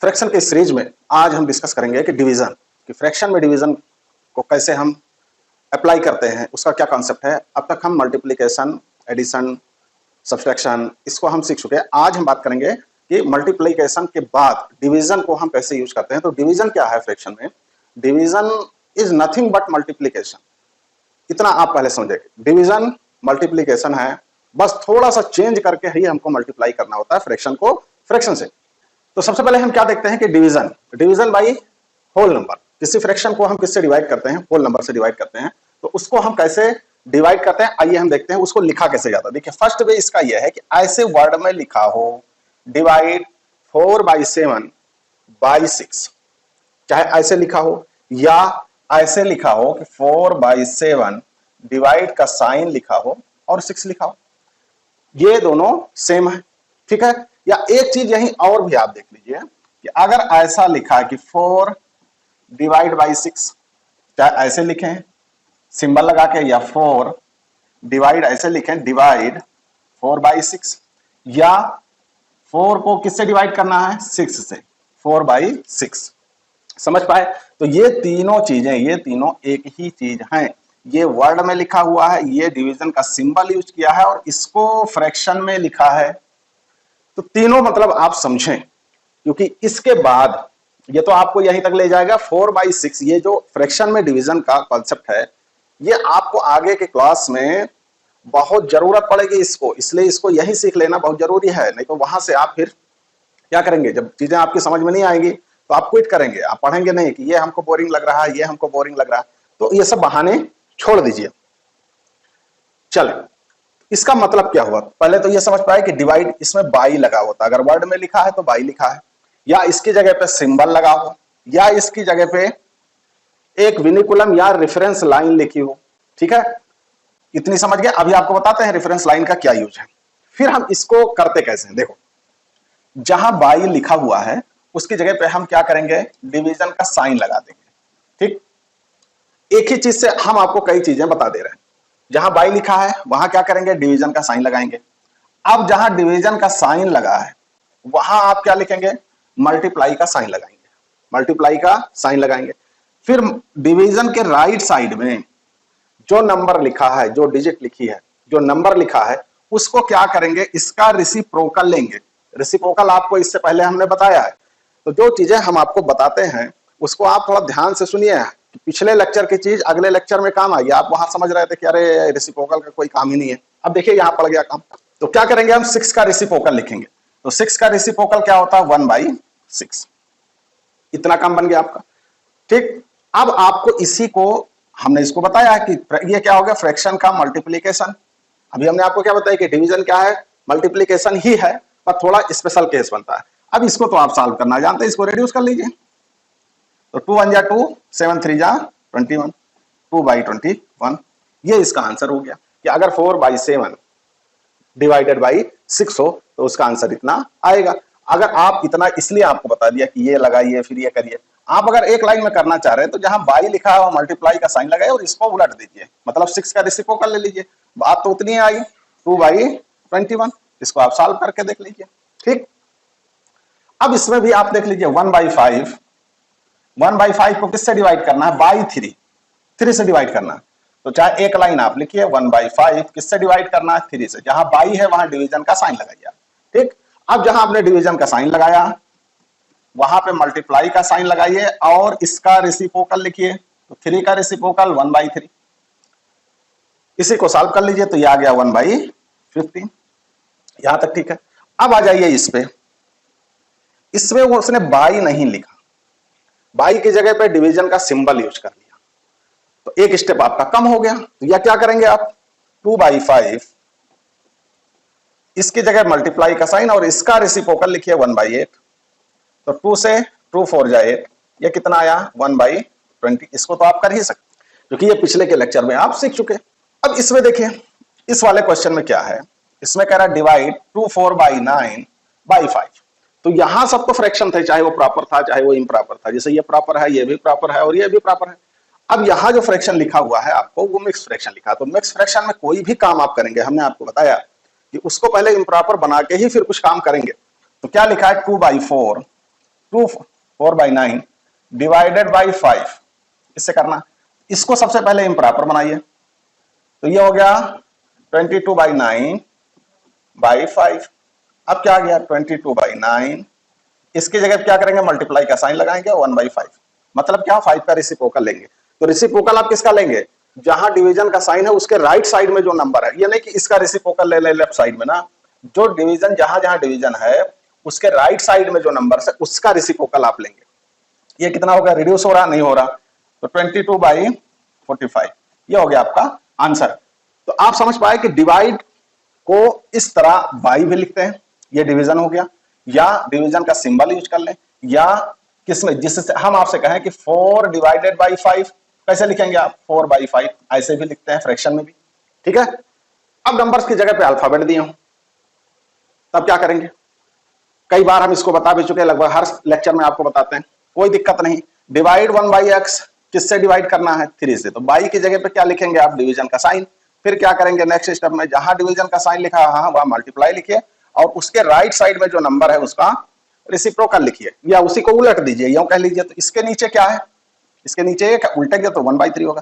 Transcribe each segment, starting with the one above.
Fraction के series में आज हम डिस्कस करेंगे कि डिवीजन, कि फ्रैक्शन में डिवीजन को कैसे हम अप्लाई करते हैं, उसका क्या कॉन्सेप्ट है। अब तक हम मल्टीप्लिकेशन, एडिशन, सब्सट्रैक्शन इसको हम सीख चुके हैं। आज हम बात करेंगे कि मल्टीप्लिकेशन के बाद डिवीजन को हम कैसे यूज करते हैं। तो डिवीजन क्या है फ्रैक्शन में? Division is nothing but multiplication. इतना आप पहले समझे, डिवीजन मल्टीप्लिकेशन है, बस थोड़ा सा चेंज करके ही हमको मल्टीप्लाई करना होता है फ्रैक्शन को फ्रैक्शन से। तो सबसे पहले हम क्या देखते हैं कि डिवीजन बाई होल नंबर। किसी फ्रैक्शन को हम किससे डिवाइड करते हैं? होल नंबर से डिवाइड करते हैं। तो उसको हम कैसे डिवाइड करते हैं, आइए हम देखते हैं उसको लिखा कैसे जाता है। देखिए, फर्स्ट वे इसका यह है कि ऐसे वर्ड में लिखा हो डिवाइड 4/7/6, चाहे ऐसे लिखा हो या ऐसे लिखा हो कि 4/7 डिवाइड का साइन लिखा हो और 6 लिखा हो, ये दोनों सेम है, ठीक है। या एक चीज यही और भी आप देख लीजिए कि अगर ऐसा लिखा है कि 4/6, चाहे ऐसे लिखें सिंबल लगा के, या 4 डिवाइड ऐसे लिखें डिवाइड 4/6, या 4 को किससे डिवाइड करना है? 6 से, 4/6। समझ पाए? तो ये तीनों चीजें, ये तीनों एक ही चीज हैं। ये वर्ड में लिखा हुआ है, ये डिवीजन का सिंबल यूज किया है, और इसको फ्रैक्शन में लिखा है। तो तीनों मतलब आप समझें, क्योंकि इसके बाद ये तो आपको यहीं तक ले जाएगा। 4/6 ये जो फ्रैक्शन में डिवीजन का कॉन्सेप्ट है, ये आपको आगे के क्लास में बहुत जरूरत पड़ेगी इसको, इसलिए इसको यही सीख लेना बहुत जरूरी है। नहीं तो वहां से आप फिर क्या करेंगे, जब चीजें आपकी समझ में नहीं आएंगी तो आप क्विट करेंगे, आप पढ़ेंगे नहीं कि ये हमको बोरिंग लग रहा है, ये हमको बोरिंग लग रहा है। तो ये सब बहाने छोड़ दीजिए। चले, इसका मतलब क्या हुआ? पहले तो ये समझ पाए कि डिवाइड, इसमें बाई लगा होता है। अगर वर्ड में लिखा है तो बाई लिखा है, या इसकी जगह पे सिंबल लगा हो, या इसकी जगह पे एक विनिकुलम या रेफरेंस लाइन लिखी हो, ठीक है। इतनी समझ गए। अभी आपको बताते हैं रेफरेंस लाइन का क्या यूज है। फिर हम इसको करते कैसे हैं, देखो। जहां बाई लिखा हुआ है उसकी जगह पे हम क्या करेंगे? डिवीजन का साइन लगा देंगे, ठीक। एक ही चीज से हम आपको कई चीजें बता दे रहे हैं। जहां बाई लिखा है वहां क्या करेंगे? डिवीजन का साइन लगाएंगे। अब जहां डिवीजन का साइन लगा है वहां आप क्या लिखेंगे? मल्टीप्लाई का साइन लगाएंगे, मल्टीप्लाई का साइन लगाएंगे। फिर डिवीजन के राइट साइड में जो नंबर लिखा है, जो डिजिट लिखी है, जो नंबर लिखा है, उसको क्या करेंगे? इसका रेसिप्रोकल लेंगे। रेसिप्रोकल आपको इससे पहले हमने बताया है। तो जो चीजें हम आपको बताते हैं उसको आप थोड़ा ध्यान से सुनिए। पिछले लेक्चर की चीज अगले लेक्चर में काम आई। आप वहां समझ रहे थे कि अरे रेसिप्रोकल का कोई काम ही नहीं है, अब देखिए यहां पड़ गया काम। तो क्या करेंगे? हम 6 का रेसिप्रोकल लिखेंगे। तो 6 का रेसिप्रोकल क्या होता है? 1/6। इतना काम बन गया आपका, ठीक। अब आपको इसी को हमने इसको बताया है कि ये क्या हो गया? फ्रैक्शन का मल्टीप्लीकेशन। अभी हमने आपको क्या बताया कि डिवीजन क्या है? मल्टीप्लीकेशन ही है, पर थोड़ा स्पेशल केस बनता है। अब इसको तो आप सॉल्व करना जानते हैं, इसको रेड्यूस कर लीजिए। तो 2 1 2, 7 3 21, 2/21। ये इसका आंसर हो गया कि अगर 4/7 डिवाइडेड बाई 6 हो तो उसका आंसर इतना आएगा। अगर आप इतना इसलिए आपको बता दिया कि ये लगाइए फिर ये करिए। आप अगर एक लाइन में करना चाह रहे हैं तो जहां बाई लिखा है मल्टीप्लाई का साइन लगाए और इसको उलट दीजिए, मतलब 6 का रेसिप्रोकल ले लीजिए। बात तो उतनी आई, 2/21। इसको आप सॉल्व करके देख लीजिए, ठीक। अब इसमें भी आप देख लीजिए 1/5। 1/5 को किससे डिवाइड करना है? बाई 3 से डिवाइड करना है। तो चाहे एक लाइन आप लिखिए 1/5 किससे डिवाइड करना है? 3 से। जहां बाई है वहां डिवीजन का साइन लगाइए, ठीक। अब जहां आपने डिवीजन का साइन लगाया वहां पे मल्टीप्लाई का साइन लगाइए और इसका रेसिप्रोकल लिखिए। तो 3 का रेसिप्रोकल 1/3। इसी को सॉल्व कर लीजिए तो ये आ गया 1/15। यहां तक ठीक है। अब आ जाइए इस पे। इसमें वो उसने बाई नहीं लिखा, बाई की जगह पे डिवीजन का सिंबल यूज कर लिया। तो एक स्टेप आपका कम हो गया। तो या क्या करेंगे आप? 2/5 इसकी जगह मल्टीप्लाई का साइन और इसका रेसिप्रोकल लिखिए 1/8। तो 2 से 2 4 जा 8, ये कितना आया? 1/20। इसको तो आप कर ही सकते क्योंकि ये पिछले के लेक्चर में आप सीख चुके। अब इसमें देखिए, इस वाले क्वेश्चन में क्या है? इसमें कह रहा है डिवाइड 24/9/5। तो यहां सब तो फ्रैक्शन थे, चाहे वो प्रॉपर था चाहे वो इम्प्रॉपर था। जैसे ये प्रॉपर है, ये भी प्रॉपर है और ये भी प्रॉपर है। अब यहां जो फ्रैक्शन लिखा हुआ है आपको, वो मिक्स फ्रैक्शन लिखा। तो मिक्स फ्रैक्शन में कोई भी काम आप करेंगे, हमने आपको बताया कि उसको पहले इम्प्रॉपर बना के ही फिर कुछ काम करेंगे। तो क्या लिखा है? 2/4 4/9 डिवाइडेड बाई 5, इससे करना। इसको सबसे पहले इम्प्रॉपर बनाइए, तो ये हो गया 22/9/5। अब क्या आ गया 22/9, इसकी जगह क्या करेंगे, मल्टीप्लाई का साइन लगाएंगे 1/5, मतलब क्या 5 का रेसिप्रोकल लेंगे। तो रेसिप्रोकल आप किसका लेंगे, जहां डिवीजन का साइन है उसके राइट साइड में जो नंबर है, ये नहीं कि इसका रेसिप्रोकल ले ले लेफ्ट साइड में ना, जो डिवीजन जहां जहां डिवीजन है उसके राइट साइड में जो नंबर है उसका रेसिप्रोकल आप लेंगे। ये कितना होगा, रिड्यूस हो रहा नहीं हो रहा, तो 22/45 ये हो गया आपका आंसर। तो आप समझ पाए कि डिवाइड को इस तरह बाई भी लिखते हैं, ये डिवीजन हो गया, या डिवीजन का सिंबल यूज कर लें, या किसमें जिससे हम आपसे कहें कि 4 डिवाइडेड बाई 5 कैसे लिखेंगे आप, 4/5 ऐसे भी लिखते हैं फ्रैक्शन में भी, ठीक है। अब नंबर्स की जगह पे अल्फाबेट दिए हूं, तब क्या करेंगे, कई बार हम इसको बता भी चुके हैं, लगभग हर लेक्चर में आपको बताते हैं, कोई दिक्कत नहीं। डिवाइड 1/x किससे डिवाइड करना है, 3 से, तो बाई की जगह पे क्या लिखेंगे आप, डिवीजन का साइन। फिर क्या करेंगे नेक्स्ट स्टेप में, जहां डिवीजन का साइन लिखा है वहां मल्टीप्लाई लिखिए, और उसके राइट साइड में जो नंबर है उसका रेसिप्रोकल लिखिए, या उसी को उलट दीजिए, यूं कह लीजिए। तो इसके नीचे क्या है, इसके नीचे उल्टेंगे तो 1/3 होगा,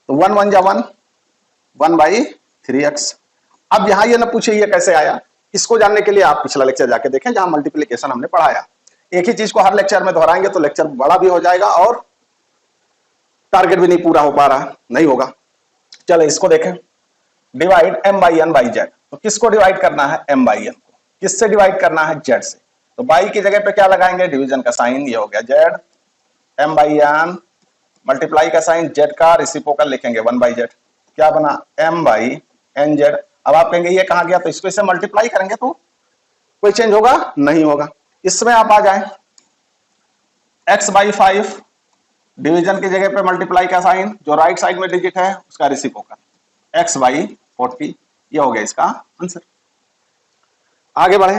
तो 1 1 जा 1, 1/3x। अब यहां ये ना पूछिए ये कैसे आया, इसको जानने के लिए आप पिछला लेक्चर जाके देखें जहां मल्टीप्लिकेशन हमने पढ़ाया। एक ही चीज को हर लेक्चर में दोहराएंगे तो लेक्चर बड़ा भी हो जाएगा और टारगेट भी नहीं पूरा हो पा रहा, नहीं होगा। चलो इसको देखें, डिवाइड m/n/z, तो किसको डिवाइड करना है, m/n को। किससे डिवाइड करना है, z से, तो बाई की जगह पे क्या लगाएंगे, डिवीजन का साइन, ये हो गया z, m/n मल्टीप्लाई का साइन, z का रेसिप्रोकल लिखेंगे 1/z, क्या बना m/nz। अब आप कहेंगे ये कहां गया, तो इसको इससे मल्टीप्लाई करेंगे तो कोई चेंज होगा, नहीं होगा। इसमें आप आ जाए x/5 डिवीजन की जगह पे मल्टीप्लाई का साइन, जो राइट साइड में डिजिट है उसका रेसिप्रोकल x/40, ये हो गया इसका आंसर। आगे बढ़े,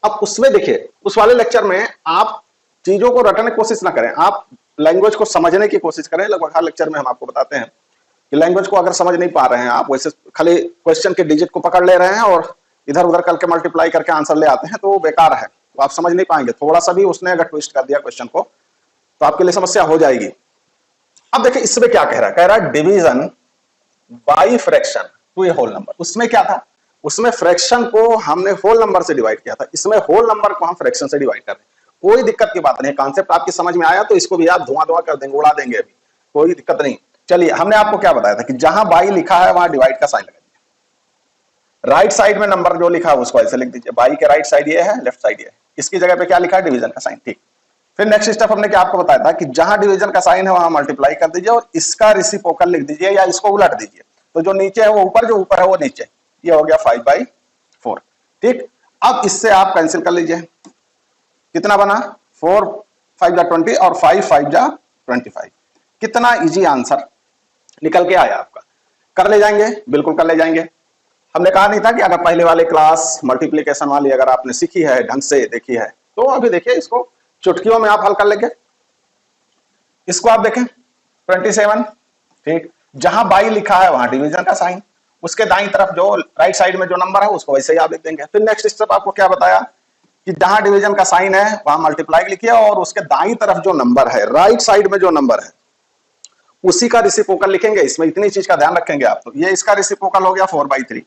अब उसमें देखिए उस वाले लेक्चर में आप चीजों को रटने की कोशिश ना करें, आप लैंग्वेज को समझने की कोशिश करें। लगभग हर लेक्चर में हम आपको बताते हैं कि लैंग्वेज को अगर समझ नहीं पा रहे हैं आप, वैसे खाली क्वेश्चन के डिजिट को पकड़ ले रहे हैं और इधर उधर करके मल्टीप्लाई करके आंसर ले आते हैं, तो वो बेकार है, तो आप समझ नहीं पाएंगे। थोड़ा सा भी उसने अगर ट्विस्ट कर दिया क्वेश्चन को तो आपके लिए समस्या हो जाएगी। अब देखिए इसमें क्या कह रहा है division by fraction to a whole number. उसमें क्या था, उसमें फ्रैक्शन को हमने होल नंबर से डिवाइड किया था, इसमें होल नंबर को हम फ्रैक्शन से डिवाइड कर रहे हैं। कोई दिक्कत की बात नहीं, कॉन्सेप्ट आपकी समझ में आया तो इसको भी आप धुआं कर देंगे, उड़ा देंगे, अभी कोई दिक्कत नहीं। चलिए हमने आपको क्या बताया था कि जहां बाई लिखा है वहां डिवाइड का साइन लगा दीजिए, राइट साइड में नंबर जो लिखा है उसको ऐसे लिख दीजिए, बाई के राइट साइड ये है, लेफ्ट साइड ये है, इसकी जगह पे क्या लिखा है, डिवीजन का साइन, ठीक। फिर नेक्स्ट स्टेप हमने क्या आपको बताया था कि जहां डिवीजन का साइन है वहां मल्टीप्लाई कर दीजिए और इसका रेसिप्रोकल लिख दीजिए या इसको उलट दीजिए, तो जो नीचे है वो ऊपर, जो ऊपर है वो नीचे, ये हो गया 5/4, ठीक। अब इससे आप कैंसिल कर लीजिए, कितना बना 4 5 जा 20 और 5 5 जा 25। कितना इजी आंसर निकल के आया आपका, कर ले जाएंगे, बिल्कुल कर ले जाएंगे। हमने कहा नहीं था कि अगर पहले वाले क्लास मल्टीप्लिकेशन वाली अगर आपने सीखी है, ढंग से देखी है, तो अभी देखिए इसको चुटकियों में आप हल कर लेंगे। इसको आप देखें 27, ठीक, जहां बाई लिखा है वहां डिवीजन का साइन, उसके दाईं तरफ जो राइट साइड में जो नंबर है उसको वैसे ही आप लिख देंगे। फिर नेक्स्ट स्टेप आपको क्या बताया कि जहां डिवीजन का साइन है वहां मल्टीप्लाई लिखिए और उसके दाईं तरफ जो नंबर है, राइट साइड में जो नंबर है उसी का रेसिप्रोकल लिखेंगे। इसमें इतनी चीज का ध्यान रखेंगे आप, तो ये इसका रेसिप्रोकल हो गया 4/3।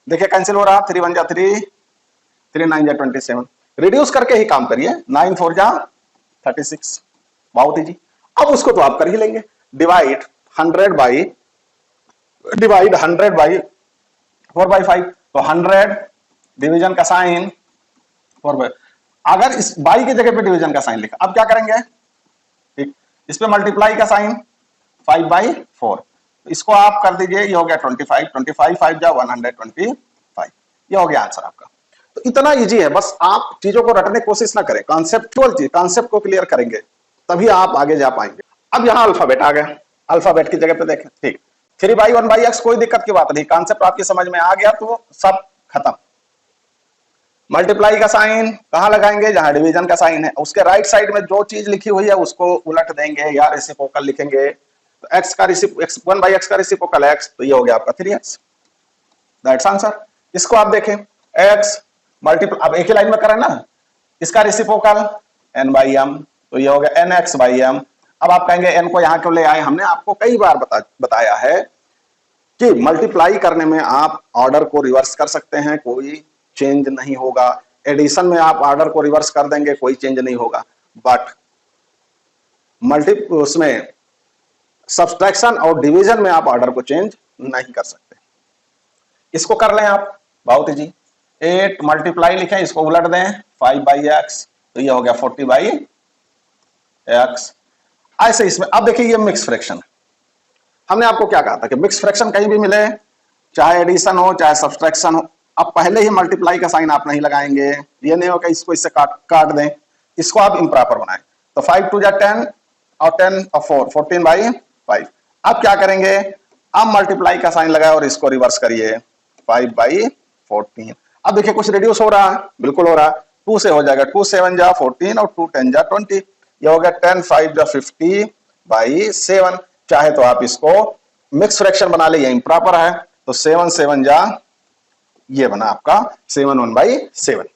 देखिए कैंसिल हो रहा, 3 1 जा 3, 3 9 जा 27, रिड्यूस करके ही काम करिए, 9 4 जा 36, बहुत इजी। अब उसको तो आप कर ही लेंगे, डिवाइड 100 बाई 4/5, तो 100 डिवीजन का साइन 4/, अगर इस बाई की जगह पे डिवीजन का साइन लिखा, अब क्या करेंगे, ठीक, इस पे मल्टीप्लाई का साइन 5/4, तो इसको आप कर दीजिए, ये हो गया 25, 25 5 जा 125, ये हो गया आंसर आपका। तो इतना इजी है, बस आप चीजों को रटने की कोशिश ना करें, कॉन्सेप्चुअल चीज, कॉन्सेप्ट को क्लियर करेंगे तभी आप आगे जा पाएंगे। अब यहां अल्फाबेट आ गया, अल्फाबेट की जगह पे देखें, ठीक, 3/1/x, कोई दिक्कत की बात नहीं, कॉन्सेप्ट आपकी समझ में आ गया तो सब खत्म। मल्टीप्लाई का साइन कहां लगाएंगे, जहां डिवीजन का साइन है, उसके राइट साइड में जो चीज लिखी हुई है उसको उलट देंगे या रेसिप्रोकल लिखेंगे। तो x का 1/x का रेसिप्रोकल x, तो ये हो गया आपका 3x, दैट्स आंसर। इसको आप देखें x मल्टीप्लाई, अब एक ही लाइन में करें ना, इसका रेसिप्रोकल n/m, तो ये हो गया nx/m। अब आप कहेंगे n को यहां क्यों ले आए, हमने आपको कई बार बताया है कि मल्टीप्लाई करने में आप ऑर्डर को रिवर्स कर सकते हैं, कोई चेंज नहीं होगा। एडिशन में आप ऑर्डर को रिवर्स कर देंगे, कोई चेंज नहीं होगा। बट उसमें सब्सट्रैक्शन और डिवीजन में आप ऑर्डर को चेंज नहीं कर सकते। इसको कर लें आप, बहुत जी, 8 मल्टीप्लाई लिखें, इसको उलट दें 5/x, तो ये हो गया 40/x। ऐसे इसमें अब देखिए ये मिक्स फ्रैक्शन, हमने आपको क्या कहा था कि मिक्स फ्रैक्शन कहीं भी मिले, चाहे एडिशन हो चाहे सब्सट्रैक्शन हो, अब पहले ही मल्टीप्लाई का साइन आप नहीं लगाएंगे। ये नहीं हो कि इसको इससे काट दें, इसको आप इम्प्रॉपर बनाएं। तो 5 2 10 और 10 और 4 14/5। अब क्या करेंगे, अब मल्टीप्लाई का साइन लगाए और इसको रिवर्स करिए 5/14। अब देखिए कुछ रिड्यूस हो रहा है, बिल्कुल हो रहा है, 2 से हो जाएगा, 2 7 जा 14 और 2 10 जा 20, ये हो गया 10 5 जा 50/7। चाहे तो आप इसको मिक्स फ्रैक्शन बना ले, ये इम्प्रॉपर है, तो 7 7 जा, ये बना आपका 7 1/7।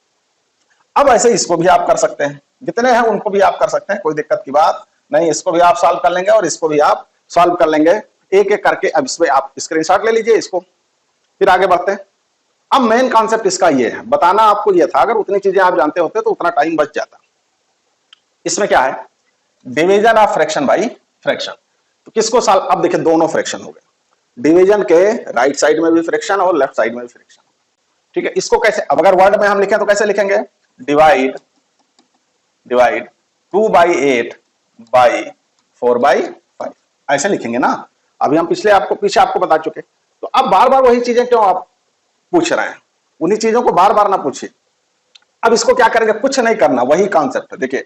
अब ऐसे इसको भी आप कर सकते हैं, जितने हैं उनको भी आप कर सकते हैं, कोई दिक्कत की बात नहीं। इसको भी आप सॉल्व कर लेंगे और इसको भी आप सॉल्व कर लेंगे, एक एक करके। अब इसमें आप स्क्रीनशॉट ले लीजिए इसको, फिर आगे बढ़ते हैं। अब मेन कॉन्सेप्ट इसका ये है, बताना आपको ये था, अगर उतनी चीजें आप जानते होते तो उतना टाइम बच जाता। इसमें क्या है, division of fraction by fraction. तो किसको सॉल्व, अब देखिए दोनों फ्रैक्शन हो गए, डिवीजन के राइट साइड में भी फ्रैक्शन और लेफ्ट साइड में भी फ्रैक्शन। ठीक है, इसको कैसे, अब अगर वर्ड में हम लिखें तो कैसे लिखेंगे, डिवाइड 2/8 बाई 4/5, ऐसे लिखेंगे ना। अभी हम पीछे आपको बता चुके, तो अब बार बार वही चीजें क्यों आप पूछ रहे हैं, उन्हीं चीजों को बार बार ना पूछिए। अब इसको क्या करेंगे, कुछ नहीं करना, वही कॉन्सेप्ट है। देखिए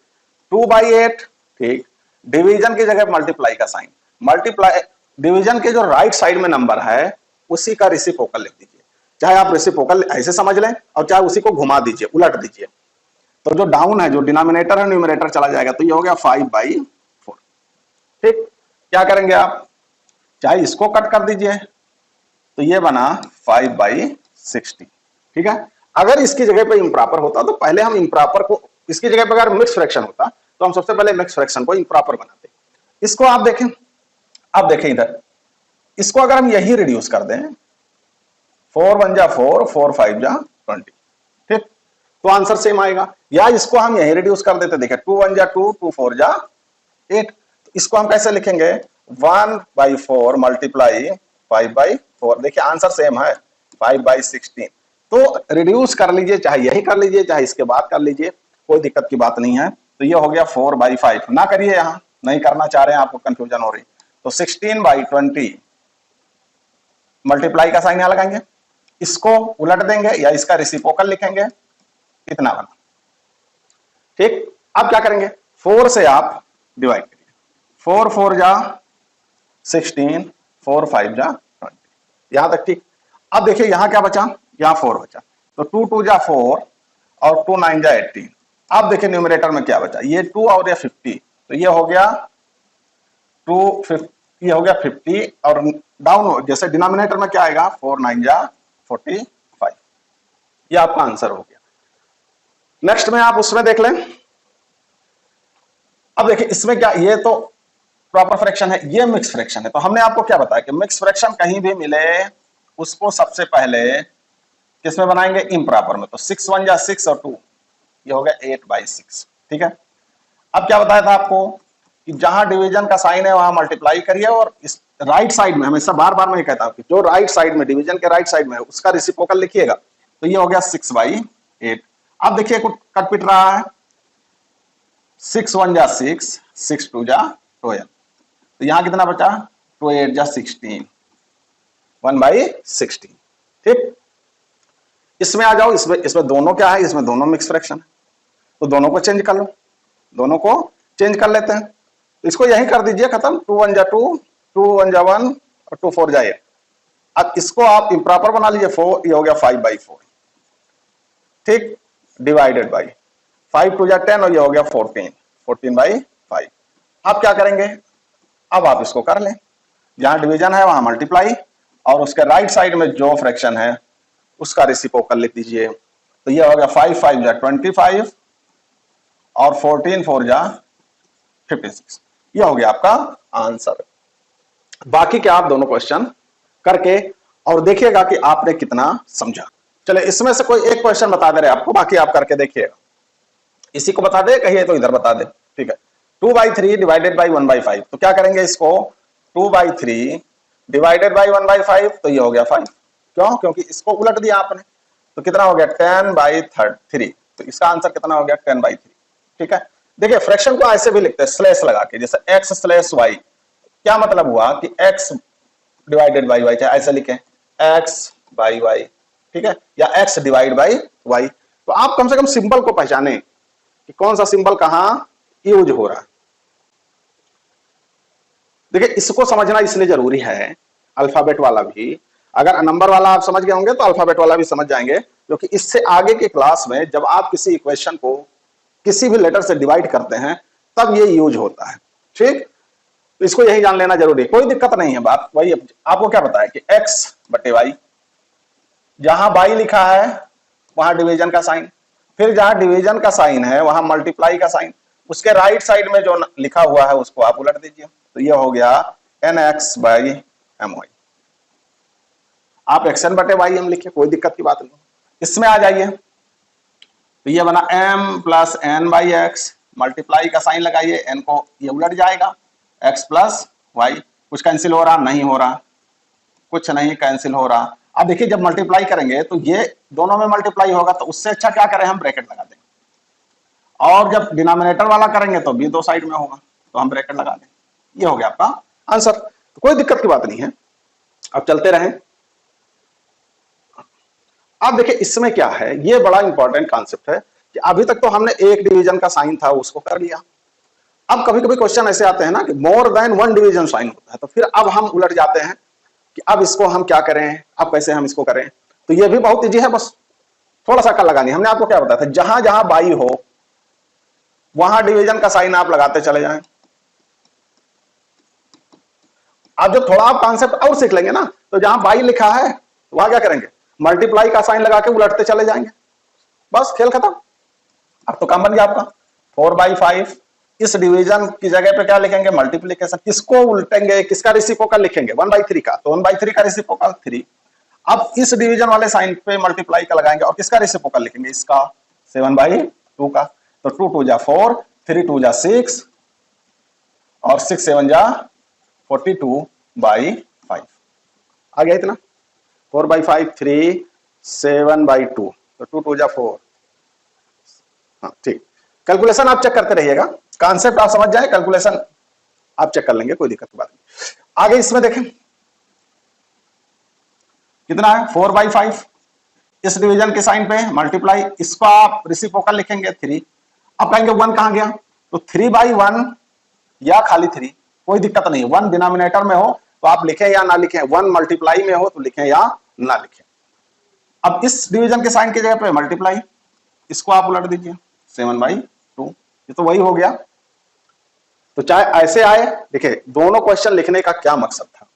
2/8, ठीक, डिवीजन की जगह मल्टीप्लाई का साइन, मल्टीप्लाई डिवीजन के जो राइट साइड में नंबर है उसी का रेसिप्रोकल लिख दीजिए। चाहे आप रेसिप्रोकल ऐसे समझ लें और चाहे उसी को घुमा दीजिए, उलट दीजिए, तो जो डाउन है, जो डिनोमिनेटर है, न्यूमरेटर चला जाएगा, तो ये हो गया 5/4। ठीक, क्या करेंगे आप, चाहे इसको कट कर दीजिए, तो ये बना 5/60। ठीक है, अगर इसकी जगह पे इम्प्रॉपर होता तो पहले हम इम्प्रॉपर को, इसकी जगह पे अगर मिक्स फ्रैक्शन होता तो हम सबसे पहले मिक्स फ्रैक्शन को इम्प्रॉपर बनाते। इसको आप देखें, अब देखें इधर, इसको अगर हम यही रिड्यूस कर दें, 4 1 जा 4, 4 5 जा 20, ठीक, तो आंसर सेम आएगा। या इसको हम यही रिड्यूस कर देते, देखिए 2 1 जा 2, 2 4 जा 8, तो इसको हम कैसे लिखेंगे, 1/4 मल्टीप्लाई 5/4, देखिए आंसर सेम है 5/16। तो रिड्यूस कर लीजिए, चाहे यही कर लीजिए चाहे इसके बाद कर लीजिए, कोई दिक्कत की बात नहीं है। तो ये हो गया 4/5, ना करिए, यहां नहीं करना चाह रहे हैं, आपको कंफ्यूजन हो रही, तो 16/20 मल्टीप्लाई का साइन यहां लगाएंगे, इसको उलट देंगे या इसका रेसिप्रोकल लिखेंगे, इतना बना। ठीक, अब क्या करेंगे, 4 से आप डिवाइड करिए, 4 4 जा 16, 4 5 जा 20, यहां तक ठीक। अब देखिए यहां क्या बचा, यहां 4 बचा, तो 2 2 जा 4 और 2 9 जा 18। अब देखिए न्यूमरेटर में क्या बचा, ये 2 और ये 50, तो ये हो गया 2 ये हो गया 50, और डाउन जैसे डिनोमिनेटर में क्या आएगा, 4 9 जा 45, ये आपका आंसर हो गया। नेक्स्ट में आप उसमें देख लें। अब देखिए इसमें क्या, ये तो प्रॉपर फ्रैक्शन है, ये मिक्स फ्रैक्शन है। तो हमने आपको क्या बताया कि मिक्स फ्रैक्शन कहीं भी मिले उसको सबसे पहले किसमें बनाएंगे, इम्प्रॉपर में। तो 6 1 जा 6 और 2, ये हो गया 8/6। ठीक है, अब क्या बताया था आपको कि जहां डिवीजन का साइन है वहां मल्टीप्लाई करिए, और इस राइट साइड में, हमेशा बार बार मैं कहता हूं कि जो राइट साइड में, डिवीजन के राइट साइड में है उसका रेसिप्रोकल लिखिएगा, तो ये हो गया 6/8। अब देखिए कट पिट रहा है, 6 1 जा 6, 6 2 जा 12, तो यहां कितना बचा, 2 8 जा 16, 1/16। ठीक, इसमें आ जाओ, इसमें दोनों क्या है, इसमें दोनों मिक्स फ्रैक्शन है, तो दोनों को चेंज कर लो, दोनों को चेंज कर लेते हैं। तो इसको यही कर दीजिए, खत्म, 2 1 जा 2, 2 1 जा 1 और 2 4 जा 8। अब इसको आप इम्प्रॉपर बना लीजिए, 4, ये हो गया 5/4। ठीक, डिवाइडेड बाई 5 2 जा 10 और ये हो गया 14, 14/5। अब क्या करेंगे, अब आप इसको कर लें, जहां डिवीजन है वहां मल्टीप्लाई, और उसके राइट साइड में जो फ्रैक्शन है उसका रेसिप्रोकल लिख दीजिए, तो ये हो गया 5 5 जा 25 और 14 4 जा 56। ये हो गया आपका आंसर। बाकी के आप दोनों क्वेश्चन करके और देखिएगा कि आपने कितना समझा। चले इसमें से कोई एक क्वेश्चन बता दे रहे आपको, बाकी आप करके देखिएगा। इसी को बता दे, कहिए तो इधर बता दे, ठीक है। 2/3 डिवाइडेड बाई 1/5, तो क्या करेंगे इसको 2/3 डिवाइडेड बाई 1/5, तो ये हो गया 5। क्यों? क्योंकि इसको उलट दिया आपने, तो कितना हो गया 10/3। तो इसका आंसर कितना हो गया 10/3, ठीक है। देखिए फ्रैक्शन को ऐसे भी लिखते हैं स्लैश लगा के, जैसे x/y। क्या मतलब हुआ कि x डिवाइडेड बाई y, चाहे ऐसे लिखें x/y, ठीक है, या x डिवाइड बाई y। तो आप कम से कम सिंबल को पहचाने कि कौन सा सिंबल कहां यूज हो रहा है। देखिए इसको समझना इसलिए जरूरी है, अल्फाबेट वाला भी, अगर नंबर वाला आप समझ गए होंगे तो अल्फाबेट वाला भी समझ जाएंगे, क्योंकि इससे आगे के क्लास में जब आप किसी इक्वेशन को किसी भी लेटर से डिवाइड करते हैं तब ये यूज होता है, ठीक। तो इसको यही जान लेना जरूरी है, कोई दिक्कत नहीं है। बात वही आपको क्या पता है कि x/y, जहां y लिखा है वहां डिवीजन का साइन, फिर जहां डिवीजन का साइन है वहां मल्टीप्लाई का साइन, उसके राइट साइड में जो लिखा हुआ है उसको आप उलट दीजिए, तो यह हो गया nx/my। आप xn/ym लिखिए, कोई दिक्कत की बात नहीं। इसमें आ जाइए, तो ये बना m+n/x, मल्टीप्लाई का साइन लगाइए, n को ये उलट जाएगा x+y। कुछ कैंसिल हो रहा? नहीं हो रहा, कुछ नहीं कैंसिल हो रहा। अब देखिए जब मल्टीप्लाई करेंगे तो ये दोनों में मल्टीप्लाई होगा, तो उससे अच्छा क्या करें हम ब्रैकेट लगा दें, और जब डिनोमिनेटर वाला करेंगे तो भी दो साइड में होगा, तो हम ब्रैकेट लगा दें। ये हो गया आपका आंसर, तो कोई दिक्कत की बात नहीं है। अब चलते रहें। अब देखिए इसमें क्या है, ये बड़ा इंपॉर्टेंट कॉन्सेप्ट है कि अभी तक तो हमने एक डिवीजन का साइन था उसको कर लिया। अब कभी कभी क्वेश्चन ऐसे आते हैं ना कि more than one division sign होता है, तो फिर अब हम उलट जाते हैं कि अब इसको हम क्या करें, अब कैसे हम इसको करें। तो ये भी बहुत इजी है, बस थोड़ा सा अकल लगानी। हमने आपको क्या बताया था, जहां जहां बाई हो वहां डिवीजन का साइन आप लगाते चले जाएं। अब जब थोड़ा आप कॉन्सेप्ट और सीख लेंगे ना, तो जहां बाई लिखा है वहां क्या करेंगे, मल्टीप्लाई का साइन लगा के उलटते चले जाएंगे, बस खेल खत्म। अब तो काम बन गया आपका। 4/5 इस डिवीजन की जगह पे क्या लिखेंगे, मल्टीप्लीकेशन। किसको उल्टेंगे, किसका रेसिप्रोकल लिखेंगे, 1/3 का, तो 1/3 का रेसिप्रोकल 3। अब इस डिवीजन वाले साइन पे मल्टीप्लाई का लगाएंगे और किसका रेसिप्रोकल लिखेंगे, इसका 7/2 का। तो 2 2 जा 4, 3 2 जा 6 और 6 7 जा 42/5। आ गया इतना, 4/5 3 7/2, तो 2 2 जा 4। हाँ ठीक, कैलकुलेशन आप चेक करते रहिएगा, कॉन्सेप्ट आप समझ जाए, कैलकुलेशन आप चेक कर लेंगे, कोई दिक्कत की बात नहीं। आगे इसमें देखें कितना है 4/5, इस डिवीजन के साइन पे मल्टीप्लाई, इसको आप रेसिप्रोकल लिखेंगे 3। अब कहेंगे 1 कहां गया, तो 3/1 या खाली 3, कोई दिक्कत नहीं। 1 डिनोमिनेटर में हो तो आप लिखें या ना लिखें, 1 मल्टीप्लाई में हो तो लिखें या ना लिखें। अब इस डिवीजन के साइन की जगह पे मल्टीप्लाई, इसको आप उलट दीजिए 7/2, ये तो वही हो गया। तो चाहे ऐसे आए, देखिए दोनों क्वेश्चन लिखने का क्या मकसद था,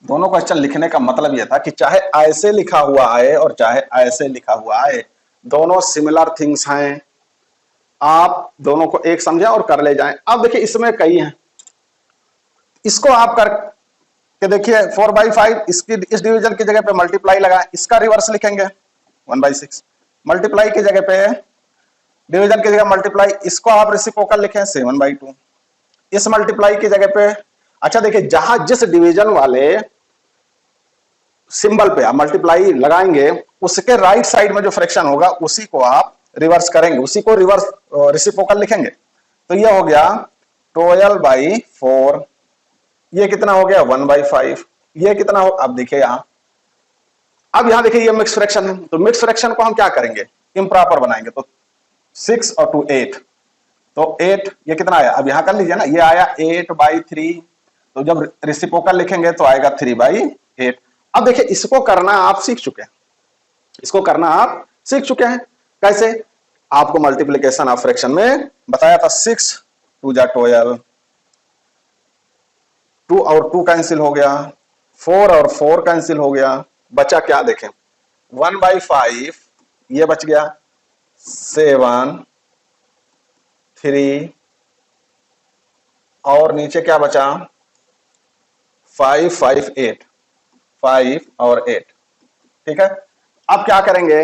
दोनों क्वेश्चन लिखने का मतलब यह था कि चाहे ऐसे लिखा हुआ आए और चाहे ऐसे लिखा हुआ आए, दोनों सिमिलर थिंग्स हैं, आप दोनों को एक समझें और कर ले जाएं। अब देखिए इसमें कई हैं, इसको आप करके देखिए 4/5, इसकी इस डिवीजन की जगह पे मल्टीप्लाई लगाएं, इसका रिवर्स लिखेंगे 1/6, मल्टीप्लाई की जगह पे डिवीजन की जगह मल्टीप्लाई, इसको आप रेसिप्रोकल लिखें 7/2, इस मल्टीप्लाई की जगह पे। अच्छा देखिए जहां जिस डिवीजन वाले सिंबल पे आप मल्टीप्लाई लगाएंगे उसके राइट साइड में जो फ्रैक्शन होगा उसी को आप रिवर्स करेंगे, उसी को रिवर्स रेसिप्रोकल लिखेंगे। तो ये हो गया 12/4, ये कितना हो गया 1/5, ये कितना हो, अब देखिए यहां, अब यहां देखिए ये मिक्स फ्रैक्शन है, तो मिक्स फ्रैक्शन को हम क्या करेंगे, इम्प्रॉपर बनाएंगे। तो 6 और 2 8, तो 8, ये कितना आया, अब यहां कर लीजिए ना, ये आया 8/3, तो जब रेसिप्रोकल लिखेंगे तो आएगा 3/8। अब देखिए इसको करना आप सीख चुके हैं, इसको करना आप सीख चुके हैं। कैसे, आपको मल्टीप्लिकेशन ऑफ फ्रैक्शन में बताया था, 6 2 जा 12, 2 और 2 कैंसिल हो गया, 4 और 4 कैंसिल हो गया, बचा क्या देखें 1/5 ये बच गया, 7 3 और नीचे क्या बचा, 5 5 8, 5 और 8। ठीक है, अब क्या करेंगे,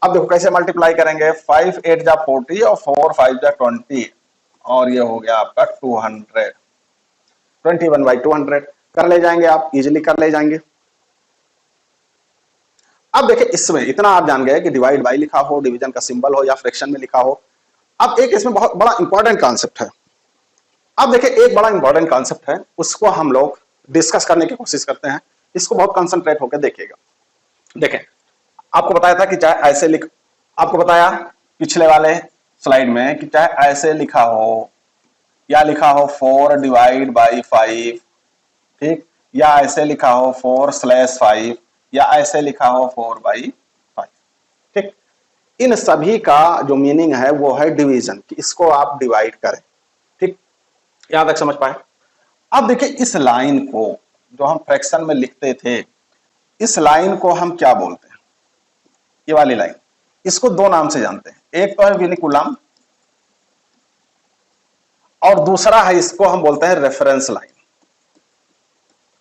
अब देखो कैसे मल्टीप्लाई करेंगे, 5 8 जा 40 और 4 5 जा 20 और ये हो गया आपका 200, 21/200 कर ले जाएंगे, आप इजिली कर ले जाएंगे। अब देखिए इसमें इतना आप जान गए कि डिवाइड बाई लिखा हो, डिवीजन का सिंबल हो या फ्रैक्शन में लिखा हो। अब एक इसमें बहुत बड़ा इंपॉर्टेंट कॉन्सेप्ट है। अब देखिए एक बड़ा इंपॉर्टेंट कॉन्सेप्ट है, उसको हम लोग डिस्कस करने की कोशिश करते हैं, इसको बहुत कंसंट्रेट होकर देखिएगा। देखें, आपको बताया था कि चाहे ऐसे लिख, आपको बताया पिछले वाले स्लाइड में कि चाहे ऐसे लिखा हो या लिखा हो 4/5, ठीक, या ऐसे लिखा हो 4/5 या ऐसे लिखा हो 4/5, ठीक, इन सभी का जो मीनिंग है वो है डिवीजन, कि इसको आप डिवाइड करें। ठीक, यहां तक समझ पाए। अब देखिए इस लाइन को जो हम फ्रैक्शन में लिखते थे, इस लाइन को हम क्या बोलते हैं, ये वाली लाइन, इसको दो नाम से जानते हैं, एक तो है विनिकुलम और दूसरा है, इसको हम बोलते हैं रेफरेंस लाइन।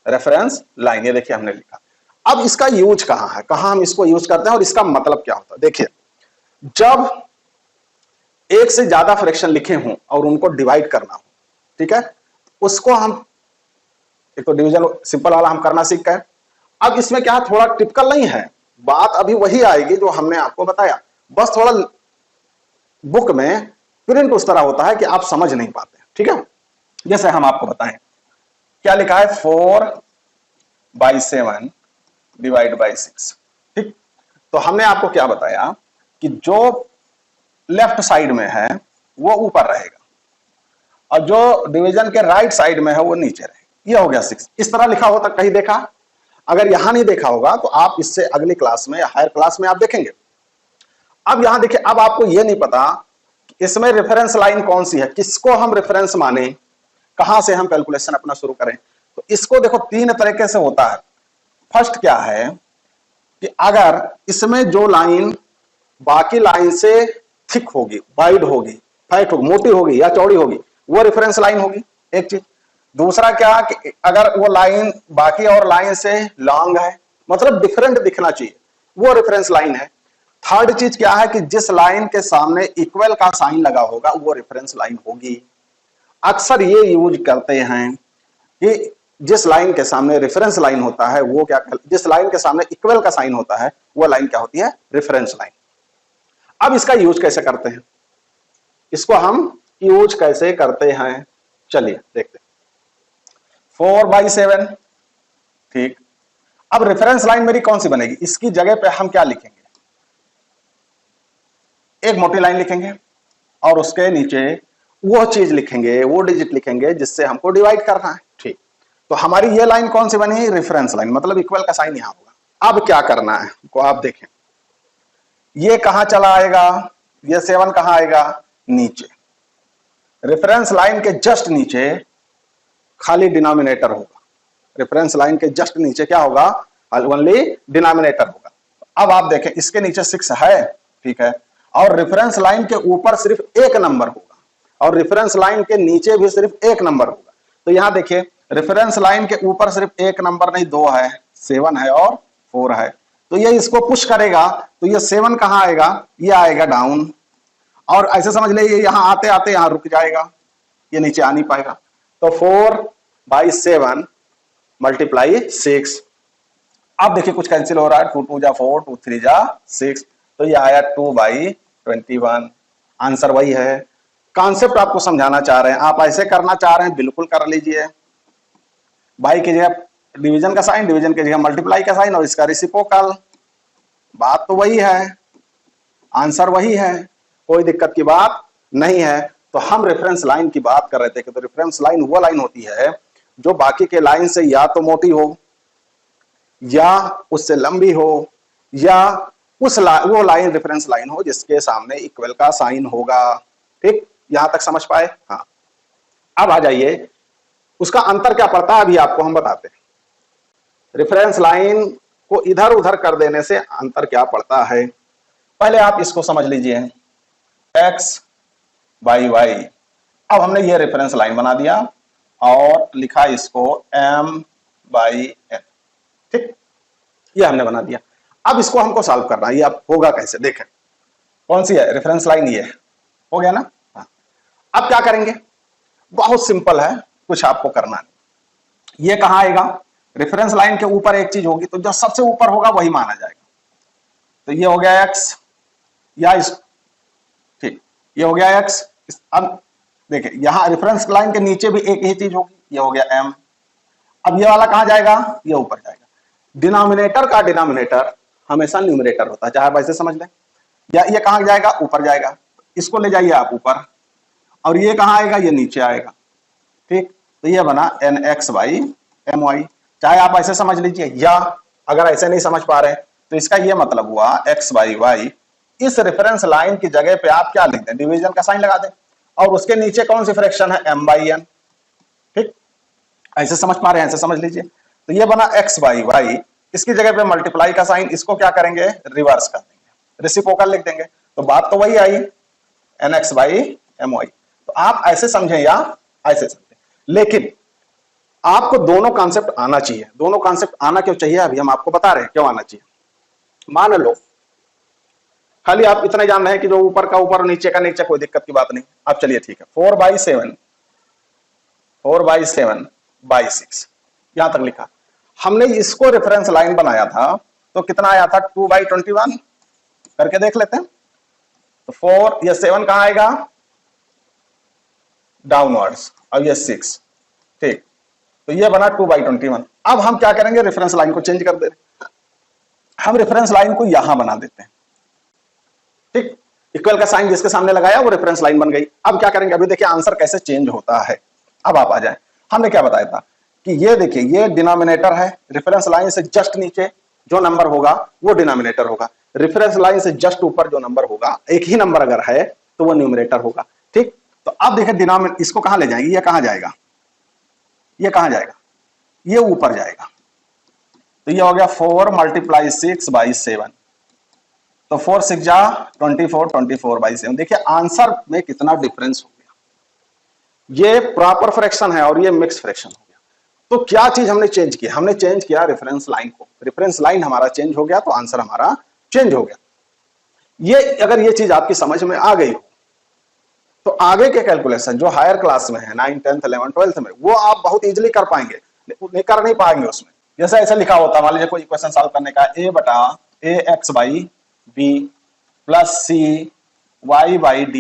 रेफरेंस लाइन, ये देखिए हमने लिखा। अब इसका यूज कहां है, कहां हम इसको यूज करते हैं और इसका मतलब क्या होता है। देखिए जब एक से ज्यादा फ्रैक्शन लिखे हों और उनको डिवाइड करना हो, ठीक है, उसको हम, एक तो डिवीजन सिंपल वाला हम करना सीख गए। अब इसमें क्या थोड़ा टिपिकल नहीं है, बात अभी वही आएगी जो हमने आपको बताया, बस थोड़ा बुक में प्रिंट उस तरह होता है कि आप समझ नहीं पाते। ठीक है, जैसे हम आपको बताएं क्या लिखा है, 4/7 डिवाइड बाई 6। ठीक, तो हमने आपको क्या बताया कि जो लेफ्ट साइड में है वो ऊपर रहेगा और जो डिवीजन के राइट साइड में है वो नीचे रहेगा। ये हो गया 6। इस तरह लिखा होता कहीं देखा? अगर यहां नहीं देखा होगा तो आप इससे अगली क्लास में या हायर क्लास में आप देखेंगे। अब यहां देखिए, अब आपको यह नहीं पता इसमें रेफरेंस लाइन कौन सी है, किसको हम रेफरेंस माने, कहां से हम कैलकुलेशन अपना शुरू करें। तो इसको देखो तीन तरीके से होता है। फर्स्ट क्या है कि अगर इसमें जो लाइन बाकी लाइन से थिक होगी, वाइड होगी, फैट होगी, मोटी होगी या चौड़ी होगी, वो रेफरेंस लाइन होगी, एक चीज। दूसरा क्या कि अगर वो लाइन बाकी और लाइन से लॉन्ग है, मतलब डिफरेंट दिखना चाहिए, वो रेफरेंस लाइन है। थर्ड चीज क्या है कि जिस लाइन के सामने इक्वल का साइन लगा होगा वो रेफरेंस लाइन होगी। अक्सर ये यूज करते हैं कि जिस लाइन के सामने रेफरेंस लाइन होता है वो क्या, जिस लाइन के सामने इक्वल का साइन होता है वो लाइन क्या होती है, रेफरेंस लाइन। अब इसका यूज कैसे करते हैं, इसको हम यूज कैसे करते हैं, चलिए देखते हैं। 4/7, ठीक। अब रेफरेंस लाइन मेरी कौन सी बनेगी, इसकी जगह पे हम क्या लिखेंगे, एक मोटी लाइन लिखेंगे और उसके नीचे वो चीज लिखेंगे, वो डिजिट लिखेंगे जिससे हमको डिवाइड करना है। ठीक, तो हमारी ये लाइन कौन सी बनी है, रेफरेंस लाइन, मतलब इक्वल का साइन यहां होगा। अब क्या करना है को आप देखें, ये कहां चला आएगा, ये 7 कहां आएगा, नीचे। रेफरेंस लाइन के जस्ट नीचे खाली डिनोमिनेटर होगा, रेफरेंस लाइन के जस्ट नीचे क्या होगा, ओनली डिनोमिनेटर होगा। अब आप देखें इसके नीचे 6 है, ठीक है, और रेफरेंस लाइन के ऊपर सिर्फ एक नंबर होगा और रेफरेंस लाइन के नीचे भी सिर्फ एक नंबर होगा। तो यहां देखिए रेफरेंस लाइन के ऊपर सिर्फ एक नंबर नहीं, 2 है, 7 है और 4 है। तो ये इसको पुश करेगा तो ये 7 कहां आएगा, ये आएगा डाउन, और ऐसे समझ ले ये यहां आते आते यहां रुक जाएगा, ये नीचे आ नहीं पाएगा। तो 4/7 मल्टीप्लाई 6। अब देखिए कुछ कैंसिल हो रहा है, 2 2 जा 4, 2 3 जा 6, तो ये आया 2/21। आंसर वही है। कॉन्सेप्ट आपको समझाना चाह रहे हैं, आप ऐसे करना चाह रहे हैं बिल्कुल कर लीजिए, बाई की जगह डिवीजन का साइन, डिवीजन की जगह मल्टीप्लाई का साइन और इसका रेसिप्रोकल, बात तो वही है, आंसर वही है, कोई दिक्कत की बात नहीं है। तो हम रेफरेंस लाइन की बात कर रहे थे कि तो रेफरेंस लाइन वो लाइन होती है जो बाकी के लाइन से या तो मोटी हो या उससे लंबी हो या वो लाइन रेफरेंस लाइन हो जिसके सामने इक्वल का साइन होगा। ठीक, यहां तक समझ पाए? हाँ, अब आ जाइए, उसका अंतर क्या पड़ता है अभी आपको हम बताते हैं। रेफरेंस लाइन को इधर उधर कर देने से अंतर क्या पड़ता है। पहले आप इसको समझ लीजिए, एक्स बाई वाई। अब हमने ये रेफरेंस लाइन बना दिया और लिखा इसको m बाई n, ठीक, ये हमने बना दिया। अब इसको हमको सॉल्व करना है, ये अब होगा कैसे देखें। कौन सी है रेफरेंस लाइन, ये हो गया ना। हाँ, अब क्या करेंगे, बहुत सिंपल है, कुछ आपको करना नहीं। ये कहां आएगा, रेफरेंस लाइन के ऊपर एक चीज होगी तो जो सबसे ऊपर होगा वही माना जाएगा। तो ये हो गया x, या इस, ठीक, ये हो गया x। अब देखिए यहां रेफरेंस लाइन के नीचे भी एक ही चीज होगी, ये हो गया m। अब ये वाला कहां जाएगा, ये ऊपर जाएगा। डिनोमिनेटर का डिनोमिनेटर हमेशा न्यूमरेटर होता है, चाहे आप ऐसे समझ लें, या ये कहां जाएगा, ऊपर जाएगा। इसको ले जाइए आप ऊपर, और ये कहां आएगा, ये नीचे आएगा, ठीक। तो ये बना nx बाई my, चाहे आप ऐसे समझ लीजिए, या अगर ऐसे नहीं समझ पा रहे तो इसका ये मतलब हुआ x बाई वाई। इस रेफरेंस लाइन की जगह पे आप क्या लिख दें, डिवीजन का साइन लगा दें, और उसके नीचे कौन सी फ्रैक्शन है, m बाई n, ठीक। ऐसे समझ पा रहे हैं, ऐसे समझ लीजिए। तो ये बना x बाई वाई, इसकी जगह पे मल्टीप्लाई का साइन, इसको क्या करेंगे, रिवर्स कर देंगे, रेसिप्रोकल लिख देंगे, तो बात तो वही आई, nx बाई my। तो आप ऐसे समझें या ऐसे समझें, लेकिन आपको दोनों कॉन्सेप्ट आना चाहिए। दोनों कॉन्सेप्ट आना क्यों चाहिए, अभी हम आपको बता रहे हैं क्यों आना चाहिए। मान लो खाली आप इतना जान रहे हैं कि जो ऊपर का ऊपर, नीचे का नीचे, कोई दिक्कत की बात नहीं। अब चलिए ठीक है, 4/7 4/7/6 यहां तक लिखा। हमने इसको रेफरेंस लाइन बनाया था तो कितना आया था, 2/21 करके देख लेते हैं। तो 4, ये 7 कहां आएगा, डाउनवर्ड्स, और ये 6, ठीक। तो ये बना 2/21। अब हम क्या करेंगे, रेफरेंस लाइन को चेंज कर दे, हम रेफरेंस लाइन को यहां बना देते हैं, ठीक। इक्वल का साइन जिसके सामने लगाया वो रेफरेंस लाइन बन गई। अब क्या करेंगे, अभी देखिए आंसर कैसे चेंज होता है। अब आप आ जाए, हमने क्या बताया था कि ये देखिए ये डिनोमिनेटर है, रेफरेंस लाइन से जस्ट नीचे जो नंबर होगा वो डिनोमिनेटर होगा, रेफरेंस लाइन से जस्ट ऊपर जो नंबर होगा, एक ही नंबर अगर है तो वो न्यूमरेटर होगा, ठीक। तो अब देखिए डिनोमिनेटर, इसको कहां ले जाएंगे, ये कहां जाएगा, ये कहां जाएगा, ये ऊपर जाएगा। तो ये हो गया 4 × 6/7, तो 4 6 जा 24, 24/7। देखिए आंसर में कितना डिफरेंस हो गया। ये प्रॉपर फ्रैक्शन है और ये मिक्स फ्रैक्शन हो गया। तो क्या चीज हमने चेंज किया, हमने चेंज किया रेफरेंस लाइन को। रेफरेंस लाइन हमारा चेंज हो गया तो आंसर हमारा चेंज हो गया। ये अगर ये चीज आपकी समझ में आ गई हो तो आगे के कैलकुलेशन जो हायर क्लास में है, 9, 10, 11, 12 में, वो आप बहुत इजीली कर पाएंगे, कर नहीं पाएंगे उसमें। जैसे ऐसा लिखा होता है, मान लीजिए कोई इक्वेशन सॉल्व करने का, a/ax/b प्लस c y/d।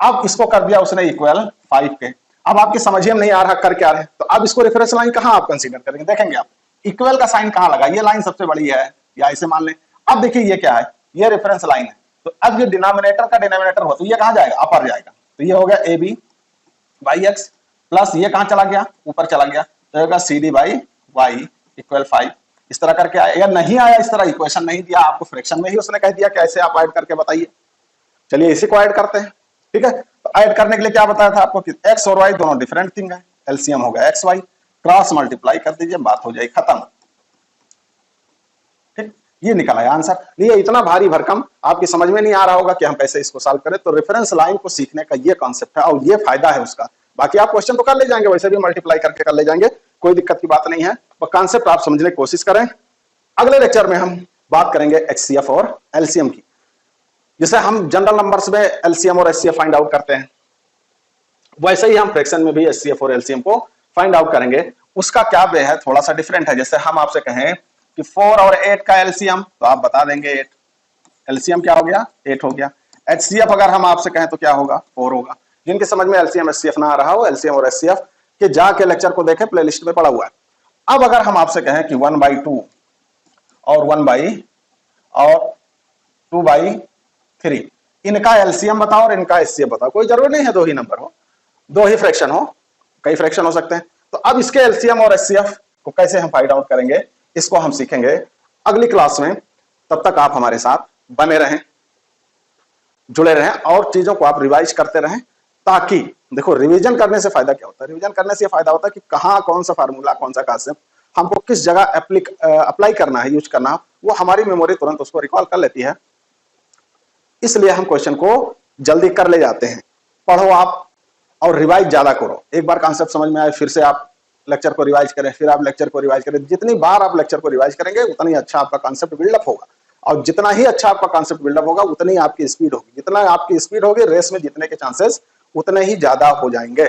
अब इसको कर दिया उसने इक्वल 5 के। अब आपकी समझ में नहीं आ रहा कर क्या रहे, तो अब इसको रेफरेंस लाइन कहां आप कंसीडर करेंगे, देखेंगे आप इक्वल का साइन कहां लगा, ये लाइन सबसे बड़ी है, या ऐसे मान लें। अब देखिए ये क्या है, ये रेफरेंस लाइन है, तो अब ये डिनोमिनेटर का डिनोमिनेटर हो तो ये कहां जाएगा, अपर जाएगा। तो ये हो गया ab/x प्लस ये कहां चला गया, ऊपर चला गया, तो होगा cd/y इक्वल 5। इस तरह करके आया या नहीं आया, इस तरह इक्वेशन नहीं दिया आपको, फ्रैक्शन में ही उसने कह दिया कैसे आप ऐड करके बताइए। चलिए इसी को ऐड करते हैं, ठीक है। तो ऐड करने के लिए क्या बताया था आपको कि x और y दोनों डिफरेंट थिंग है, एलसीएम हो गया xy, क्रॉस मल्टीप्लाई कर दीजिए, बात हो जाएगी खत्म, ठीक। ये निकल आया आंसर। ये इतना भारी भरकम आपकी समझ में नहीं आ रहा होगा कि हम कैसे इसको सॉल्व करें। तो रेफरेंस लाइन को सीखने का ये कॉन्सेप्ट है और ये फायदा है उसका। बाकी आप क्वेश्चन तो कर ले जाएंगे, वैसे भी मल्टीप्लाई करके कर ले जाएंगे, कोई दिक्कत की बात नहीं है, और कॉन्सेप्ट आप समझने की कोशिश करें। अगले लेक्चर में हम बात करेंगे एचसीएफ और एलसीएम की। जैसे हम जनरल नंबर्स में एलसीएम और एचसीएफ फाइंड आउट करते हैं, वैसे ही हम फ्रैक्शन में भी एचसीएफ और एलसीएम को फाइंड आउट करेंगे। उसका क्या वे है, थोड़ा सा डिफरेंट है। जैसे हम आपसे कहें कि 4 और 8 का एलसीएम, तो आप बता देंगे 8, एलसीएम क्या हो गया, 8 हो गया। एचसीएफ अगर हम आपसे कहें तो क्या होगा, 4 होगा। जिनके समझ में एलसीएम एचसीएफ ना आ रहा हो, एलसीएम और एचसीएफ के जाके लेक्चर को देखें, प्लेलिस्ट में पड़ा हुआ है। अब अगर हम आपसे कहें कि 1/2 और 2/3, इनका एलसीएम बताओ और इनका एचसीएफ बताओ। कोई जरूरी नहीं है दो ही नंबर हो, दो ही फ्रैक्शन हो, कई फ्रैक्शन हो सकते हैं। तो अब इसके एलसीएम और एचसीएफ को कैसे हम फाइंड आउट करेंगे, इसको हम सीखेंगे अगली क्लास में। तब तक आप हमारे साथ बने रहें, जुड़े रहें और चीजों को आप रिवाइज करते रहें, ताकि देखो रिवीजन करने से फायदा क्या होता है, रिवीजन करने से फायदा होता है कि कहां कौन सा फार्मूला, कौन सा कॉन्सेप्ट हमको किस जगह अप्लाई करना है, यूज करना है, वो हमारी मेमोरी तुरंत उसको रिकॉल कर लेती है। इसलिए हम क्वेश्चन को जल्दी कर ले जाते हैं। पढ़ो आप और रिवाइज ज्यादा करो। एक बार कॉन्सेप्ट समझ में आए फिर से आप लेक्चर को रिवाइज करें, फिर आप लेक्चर को रिवाइज करें। जितनी बार आप लेक्चर को रिवाइज करेंगे उतना अच्छा आपका कॉन्सेप्ट बिल्डअप होगा, और जितना ही अच्छा आपका कॉन्सेप्ट बिल्डअप होगा उतनी आपकी स्पीड होगी। जितना आपकी स्पीड होगी, रेस में जीतने के चांसेस उतने ही ज्यादा हो जाएंगे।